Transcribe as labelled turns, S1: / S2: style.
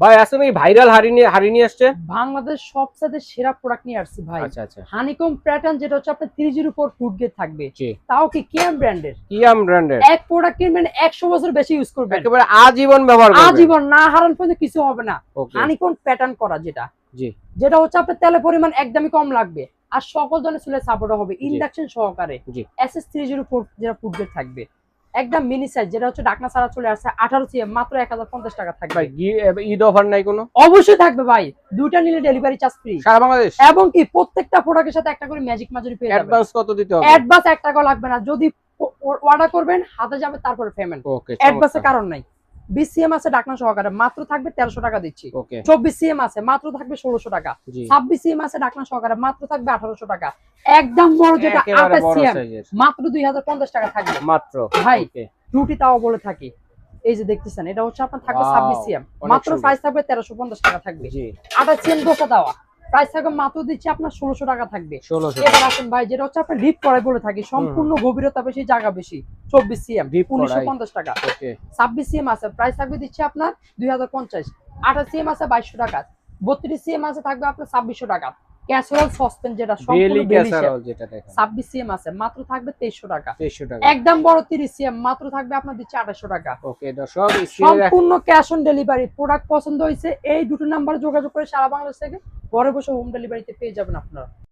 S1: ভাই আজকে আমি ভাইরাল হাড়ি নিয়ে আসছে।
S2: বাংলাদেশ সবচেয়ে সেরা প্রোডাক্ট নিয়ে আসছি ভাই।
S1: আচ্ছা আচ্ছা।
S2: হানিকম প্যাটার্ন, যেটা হচ্ছে আপনার 304 ফুড গ্রেড থাকবে।
S1: জি।
S2: তাও কি কিয়াম ব্র্যান্ডের।
S1: কিয়াম ব্র্যান্ডের
S2: এক প্রোডাক্ট কিনবেন 100 বছর বেশি ইউজ করবেন,
S1: একেবারে আজীবন ব্যবহার করবেন।
S2: আজীবন না হারান পর্যন্ত কিছু হবে না।
S1: ওকে।
S2: হানিকম প্যাটার্ন করা যেটা,
S1: জি।
S2: যেটা হচ্ছে আপনার তেলের পরিমাণ একদমই কম লাগবে, আর সকল ধরনের চুলের সাপোর্ট হবে ইন্ডাকশন সহকারে।
S1: জি।
S2: SS304 যেটা ফুড গ্রেড থাকবে, একদম মিনি সাইজ, যেটা হচ্ছে ঢাকনা ছাড়া চলে আসছে 18 সিএম, মাত্র 1050 টাকা থাকবে।
S1: ভাই ঈদ অফার নাই কোনো?
S2: অবশ্যই থাকবে ভাই, দুইটা নিলে ডেলিভারি চার্জ ফ্রি
S1: সারা বাংলাদেশ,
S2: এবং কি প্রত্যেকটা প্রোডাক্টের সাথে একটা করে ম্যাজিক মাজুরি পেয়ে যাবেন।
S1: অ্যাডভান্স কত দিতে হবে?
S2: অ্যাডভান্স 1 টাকাও লাগবে না, যদি অর্ডার করবেন হাতে যাবে তারপরে পেমেন্ট।
S1: ওকে,
S2: অ্যাডভান্সের কারণ নাই। 20 সিএম আছে ঢাকনা সহকারে, মাত্র থাকবে 1300 টাকা দিচ্ছি।
S1: ওকে।
S2: 24 সিএম আছে, মাত্র থাকবে 1600 টাকা।
S1: জি।
S2: 26 সিএম আছে ঢাকনা সহকারে, মাত্র থাকবে 1800 টাকা। একদম বড় যেটা
S1: একেবারে
S2: 28
S1: বড়
S2: সিএম,
S1: সাইজের
S2: মাত্র 2050 টাকা থাকবে
S1: মাত্র।
S2: ভাই।
S1: ওকে।
S2: রুটি তাও বলে থাকি, এই যে দেখতেছেন, এটা হচ্ছে আপনার থাকবে
S1: Wow,
S2: 26 সিএম,
S1: অনেক
S2: মাত্র
S1: সুন্দর।
S2: প্রাইস থাকবে 1350 টাকা থাকবে।
S1: জি।
S2: 28 সিএম দোসা দেওয়া, প্রাইস থাকবে মাত্র দিচ্ছি আপনার 1600 টাকা থাকবে।
S1: 1600।
S2: এবার আসেন ভাই, যেটা হচ্ছে আপনার ডিপ কড়াই বলে থাকি, সম্পূর্ণ গভীরতা বেশি, জায়গা বেশি, 24 সিএম,
S1: Deep কড়াই।
S2: 1950 টাকা।
S1: ওকে।
S2: 26 সিএম আছে, প্রাইস থাকবে দিচ্ছি আপনার 2050। 28 সিএম আছে 2200 টাকা। 32 সিএম আছে থাকবে আপনার 2600 টাকা। ক্যাসেরোল সসপ্যান যেটা সম্পূর্ণ
S1: বেলি
S2: বেলি শেপ,
S1: ক্যাসারোল যেটা দেখেন
S2: 26 সিএম আছে, মাত্র থাকবে 2300 টাকা।
S1: 2300 টাকা।
S2: একদম বড় 30 সিএম, মাত্র থাকবে আপনার দিচ্ছি 2800 টাকা।
S1: ওকে দর্শক,
S2: সম্পূর্ণ ক্যাশ অন ডেলিভারি। প্রোডাক্ট পছন্দ হয়েছে এই দুটো নাম্বারে যোগাযোগ করে সারা বাংলাদেশ থেকে ঘরে বসে হোম ডেলিভারিতে পেয়ে যাবেন আপনারা।